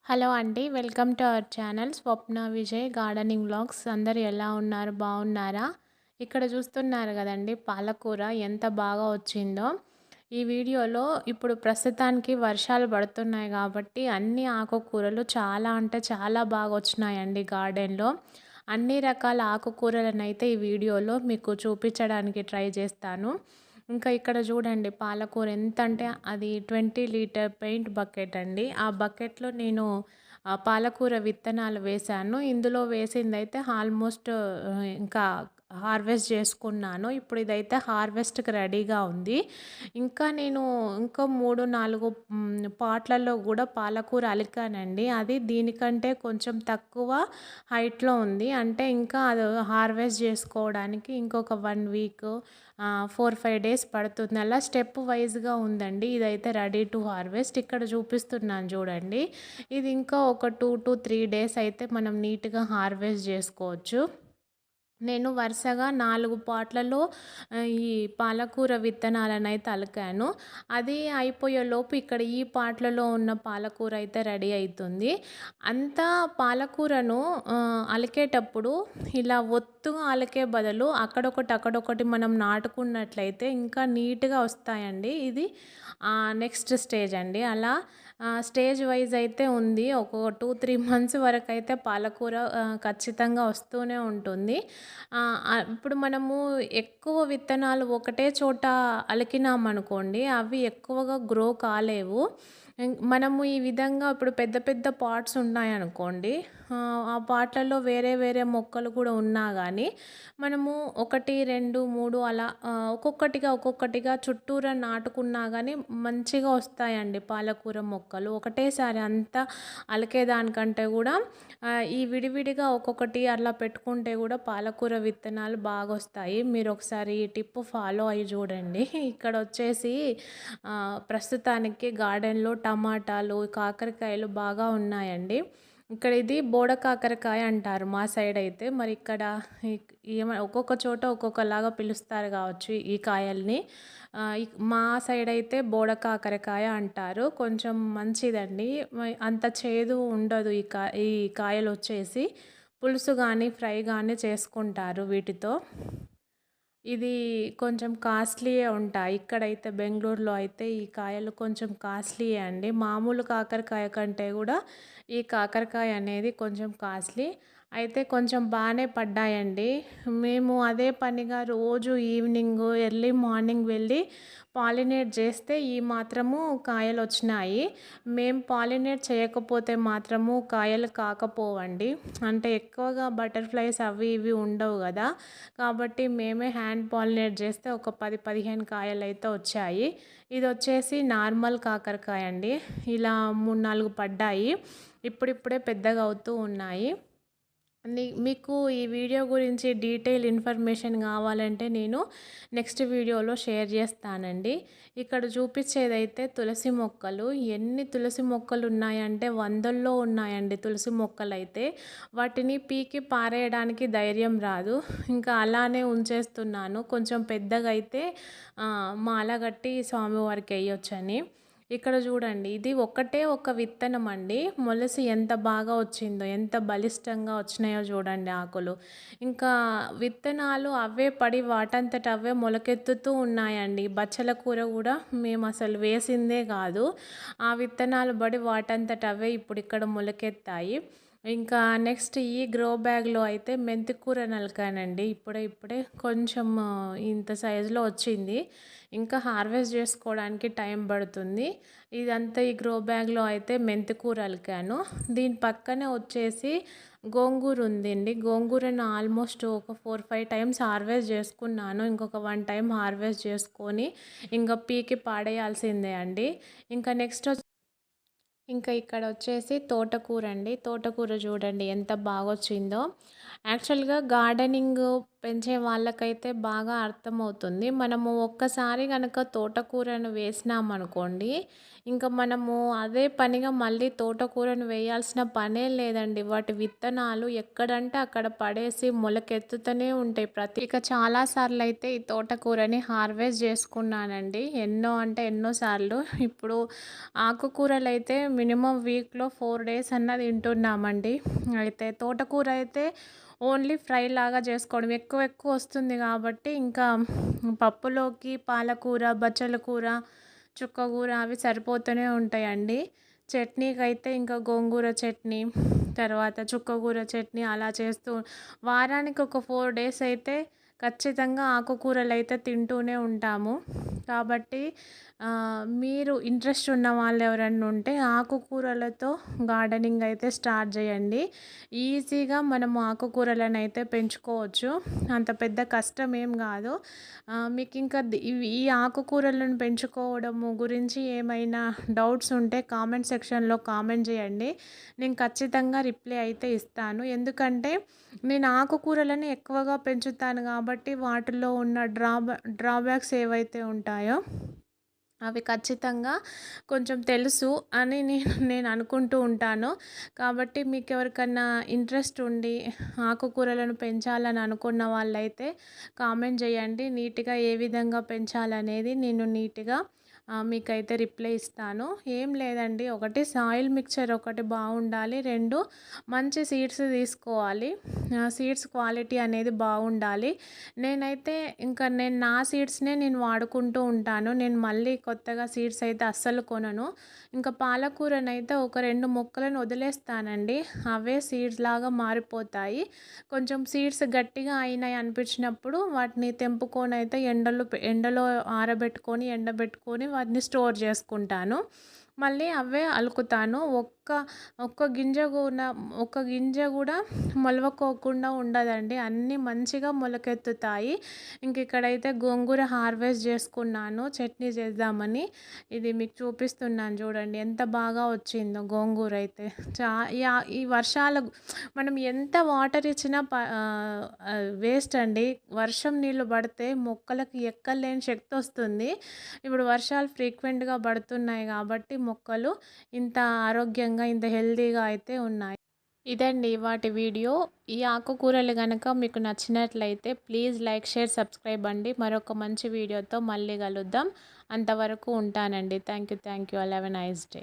Hello అండి. Welcome to our channel Swapna Vijay gardening vlogs. అందరూ ఎలా ఉన్నారు? బాగున్నారా? ఇక్కడ చూస్తున్నారు కదండి, పాలకూర ఎంత బాగా వచ్చిందో. ఈ వీడియోలో ఇప్పుడు ప్రస్తుతానికి వర్షాలు పడుతున్నాయి కాబట్టి అన్ని ఆకుకూరలు చాలా అంటే చాలా బాగా వచ్చినాయండి గార్డెన్లో. అన్ని రకాల ఆకుకూరలనైతే ఈ వీడియోలో మీకు చూపించడానికి ట్రై చేస్తాను. ఇంకా ఇక్కడ చూడండి, పాలకూర ఎంతంటే అది 20 లీటర్ పెయింట్ బకెట్ అండి. ఆ బకెట్‌లో నేను పాలకూర విత్తనాలు వేశాను. ఇందులో వేసిందైతే ఆల్మోస్ట్ ఇంకా హార్వెస్ట్ చేసుకున్నాను. ఇప్పుడు ఇదైతే హార్వెస్ట్‌కి రెడీగా ఉంది. ఇంకా నేను ఇంకా 3, 4 పాట్‌లలో కూడా పాలకూర అలికానండి. అది దీనికంటే కొంచెం తక్కువ హైట్‌లో ఉంది. అంటే ఇంకా అది హార్వెస్ట్ చేసుకోవడానికి ఇంకొక 1 వీక్ 4, 5 డేస్ పడుతుంది. అలా స్టెప్ వైస్‌గా ఉందండి. ఇదైతే రెడీ టు హార్వెస్ట్. ఇక్కడ చూపిస్తున్నాను చూడండి. ఇది ఇంకా ఒక 2-3 డేస్ అయితే మనం నీట్‌గా హార్వెస్ట్ చేసుకోవచ్చు. నేను వరుసగా 4 పాట్లలో ఈ పాలకూర విత్తనాలనైతే అలికాను. అది అయిపోయేలోపు ఇక్కడ ఈ పాట్లలో ఉన్న పాలకూర అయితే రెడీ అయితుంది. అంతా పాలకూరను అలికేటప్పుడు ఇలా ఒత్తుగా అలికే బదులు అక్కడొకటి, అక్కడొకటి మనం నాటుకున్నట్లయితే ఇంకా నీట్‌గా వస్తాయండి. ఇది నెక్స్ట్ స్టేజ్ అండి. అలా స్టేజ్ వైజ్ అయితే ఉంది. ఒక 2-3 మంత్స్ వరకైతే పాలకూర ఖచ్చితంగా వస్తూనే ఉంటుంది. ఇప్పుడు మనము ఎక్కువ విత్తనాలు ఒకటే చోట అలికినామనుకోండి, అవి ఎక్కువగా గ్రో కాలేవు. మనము ఈ విధంగా ఇప్పుడు పెద్ద పెద్ద పాట్స్ ఉన్నాయనుకోండి, ఆ పాట్లలో వేరే వేరే మొక్కలు కూడా ఉన్నా కానీ మనము 1, 2, 3 అలా ఒక్కొక్కటిగా చుట్టూరా నాటుకున్నా కానీ మంచిగా వస్తాయండి పాలకూర మొక్కలు. ఒకటేసారి అంతా అలికేదానికంటే కూడా ఈ విడివిడిగా ఒక్కొక్కటి అలా పెట్టుకుంటే కూడా పాలకూర విత్తనాలు బాగొస్తాయి. మీరు ఒకసారి ఈ టిప్ ఫాలో అయ్యి చూడండి. ఇక్కడ వచ్చేసి ప్రస్తుతానికి గార్డెన్‌లో టమాటాలు, కాకరకాయలు బాగా ఉన్నాయండి. ఇక్కడ ఇది బోడ కాకరకాయ అంటారు మా సైడ్ అయితే. మరి ఇక్కడ ఒక్కొక్క చోట ఒక్కొక్కలాగా పిలుస్తారు కావచ్చు ఈ కాయల్ని. మా సైడ్ అయితే బోడ కాకరకాయ అంటారు. కొంచెం మంచిదండి. అంత చేదు ఉండదు. ఈ కాయలొచ్చేసి పులుసు గానీ, ఫ్రై గానీ చేసుకుంటారు వీటితో. ఇది కొంచెం కాస్ట్‌లీయే ఉంటాయి. ఇక్కడైతే బెంగుళూరులో అయితే ఈ కాయలు కొంచెం కాస్ట్‌లీయే అండి. మామూలు కాకరకాయ కంటే గూడా ఈ కాకరకాయ అనేది కొంచెం కాస్ట్‌లీ. అయితే కొంచెం బానే పడ్డాయండి. మేము అదే పనిగా రోజు ఈవినింగు, ఎర్లీ మార్నింగ్ వెళ్ళి పాలినేట్ చేస్తే ఈ మాత్రము కాయలొచ్చినాయి. మేము పాలినేట్ చేయకపోతే మాత్రము కాయలు కాకపోవండి. అంటే ఎక్కువగా బటర్‌ఫ్లైస్ అవి ఇవి ఉండవు గదా! కాబట్టి మేమే హ్యాండ్ పాలినేట్ చేస్తే ఒక 10, 15 కాయలైతే వచ్చాయి. ఇదొచ్చేసి నార్మల్ కాకరకాయ అండి. ఇలా 3, 4 పడ్డాయి. ఇప్పుడిప్పుడే పెద్దగా అవుతూ ఉన్నాయి. మీకు ఈ వీడియో గురించి డీటెయిల్ ఇన్ఫర్మేషన్ కావాలంటే నేను నెక్స్ట్ వీడియోలో షేర్ చేస్తానండి. ఇక్కడ చూపించేదైతే తులసి మొక్కలు. ఎన్ని తులసి మొక్కలు ఉన్నాయంటే వందల్లో ఉన్నాయండి తులసి మొక్కలైతే. వాటిని పీకి పారేయడానికి ధైర్యం రాదు. ఇంకా అలానే ఉంచేస్తున్నాను. కొంచెం పెద్దగా అయితే మాల కట్టి స్వామివారికి వేయొచ్చని. ఇక్కడ చూడండి, ఇది ఒకటే ఒక విత్తనం అండి. మొలసి ఎంత బాగా వచ్చిందో, ఎంత బలిష్టంగా వచ్చినాయో చూడండి ఆకులు. ఇంకా విత్తనాలు అవే పడి వాటంతట అవే మొలకెత్తుతూ ఉన్నాయండి. బచ్చల కూర కూడా మేము అసలు వేసిందే కాదు. ఆ విత్తనాలు పడి వాటంతట అవే ఇప్పుడు ఇక్కడ మొలకెత్తాయి. ఇంకా నెక్స్ట్ ఈ గ్రో బ్యాగ్‌లో అయితే మెంతి కూర నలికానండి. ఇప్పుడే కొంచెం ఇంత సైజులో వచ్చింది. ఇంకా హార్వెస్ట్ చేసుకోవడానికి టైం పడుతుంది. ఇదంతా ఈ గ్రో బ్యాగ్‌లో అయితే మెంతి కూర అలికాను. దీని పక్కనే వచ్చేసి గోంగూర ఉందండి. గోంగూరను ఆల్మోస్ట్ ఒక 4, 5 టైమ్స్ హార్వెస్ట్ చేసుకున్నాను. ఇంకొక 1 టైమ్ హార్వెస్ట్ చేసుకొని ఇంక పీకి పాడేయాల్సిందే అండి. ఇంకా నెక్స్ట్ ఇంకా ఇక్కడ వచ్చేసి తోటకూర అండి. తోటకూర చూడండి ఎంత బాగొచ్చిందో. యాక్చువల్‌గా గార్డెనింగ్ పెంచే వాళ్ళకైతే బాగా అర్థమవుతుంది. మనము ఒక్కసారి గనక తోటకూరను వేసినామనుకోండి, ఇంకా మనము అదే పనిగా మళ్ళీ తోటకూరను వేయాల్సిన పనే లేదండి. వాటి విత్తనాలు ఎక్కడంటే అక్కడ పడేసి మొలకెత్తుతూనే ఉంటాయి. ఇక చాలా సార్లయితే ఈ తోటకూరని హార్వెస్ట్ చేసుకున్నానండి. ఎన్నో అంటే ఎన్నో సార్లు. ఇప్పుడు ఆకుకూరలైతే మినిమమ్ వీక్‌లో 4 డేస్ అన్నా తింటున్నామండి. అయితే తోటకూర అయితే ఓన్లీ ఫ్రై లాగా చేసుకోవడం. ఎక్కువ ఎక్కువ వస్తుంది కాబట్టి ఇంకా పప్పులోకి పాలకూర, బచ్చల కూర, చుక్కకూర అవి సరిపోతూనే ఉంటాయండి. చట్నీకైతే ఇంకా గోంగూర చట్నీ, తర్వాత చుక్కకూర చట్నీ అలా చేస్తూ వారానికి ఒక 4 డేస్ అయితే ఖచ్చితంగా ఆకుకూరలైతే తింటూనే ఉంటాము. కాబట్టి మీరు ఇంట్రెస్ట్ ఉన్న వాళ్ళు ఎవరైనా ఉంటే ఆకుకూరలతో గార్డెనింగ్ అయితే స్టార్ట్ చేయండి. ఈజీగా మనము ఆకుకూరలను అయితే పెంచుకోవచ్చు. అంత పెద్ద కష్టం ఏం కాదు. మీకు ఇంకా ఈ ఆకుకూరలను పెంచుకోవడము గురించి ఏమైనా డౌట్స్ ఉంటే కామెంట్ సెక్షన్లో కామెంట్ చేయండి. నేను ఖచ్చితంగా రిప్లై అయితే ఇస్తాను. ఎందుకంటే నేను ఆకుకూరలను ఎక్కువగా పెంచుతాను కాబట్టి వాటిలో ఉన్న డ్రాబ్యాక్స్ ఏవైతే ఉంటాయో అవి ఖచ్చితంగా కొంచెం తెలుసు అని నేను అనుకుంటూ ఉంటాను. కాబట్టి మీకు ఎవరికన్నా ఇంట్రెస్ట్ ఉండి ఆకుకూరలను పెంచాలని అనుకున్న వాళ్ళైతే కామెంట్ చేయండి. నీట్‌గా ఏ విధంగా పెంచాలనేది నేను నీట్‌గా మీకైతే రిప్లై ఇస్తాను. ఏం లేదండి, ఒకటి సాయిల్ మిక్చర్ ఒకటి బాగుండాలి. 2 మంచి సీడ్స్ తీసుకోవాలి. సీడ్స్ క్వాలిటీ అనేది బాగుండాలి. నేనైతే ఇంకా నా సీడ్స్‌నే నేను వాడుకుంటూ ఉంటాను. నేను మళ్ళీ కొత్తగా సీడ్స్ అయితే అస్సలు కొనను. ఇంకా పాలకూరనైతే ఒక 2 మొక్కలను వదిలేస్తానండి. అవే సీడ్స్ లాగా మారిపోతాయి. కొంచెం సీడ్స్ గట్టిగా అయినాయి అనిపించినప్పుడు వాటిని తెంపుకొనైతే ఎండలో ఆరబెట్టుకొని, ఎండబెట్టుకొని వాటిని స్టోర్ చేసుకుంటాను. మళ్ళీ అవే అలుకుతాను. ఒక్క గింజ కూడా మొలవకోకుండా ఉండదండి. అన్నీ మంచిగా మొలకెత్తుతాయి. ఇక్కడైతే గోంగూర హార్వెస్ట్ చేసుకున్నాను చట్నీ చేద్దామని. ఇది మీకు చూపిస్తున్నాను చూడండి ఎంత బాగా వచ్చిందో గోంగూర అయితే. ఈ వర్షాలకు మనం ఎంత వాటర్ ఇచ్చినా వేస్ట్ అండి. వర్షం నీళ్ళు పడితే మొక్కలకి ఎక్కలేని శక్తి వస్తుంది. ఇప్పుడు వర్షాలు ఫ్రీక్వెంట్‌గా పడుతున్నాయి కాబట్టి మొక్కలు ఇంత ఆరోగ్యంగా, ఇంత హెల్తీగా అయితే ఉన్నాయి. ఇదండి వాటి వీడియో. ఈ ఆకుకూరలు గనక మీకు నచ్చినట్లయితే ప్లీజ్ లైక్, షేర్, సబ్స్క్రైబ్ అండి. మరొక మంచి వీడియోతో మళ్ళీ కలుద్దాం. అంతవరకు ఉంటానండి. Thank you. All have a nice day.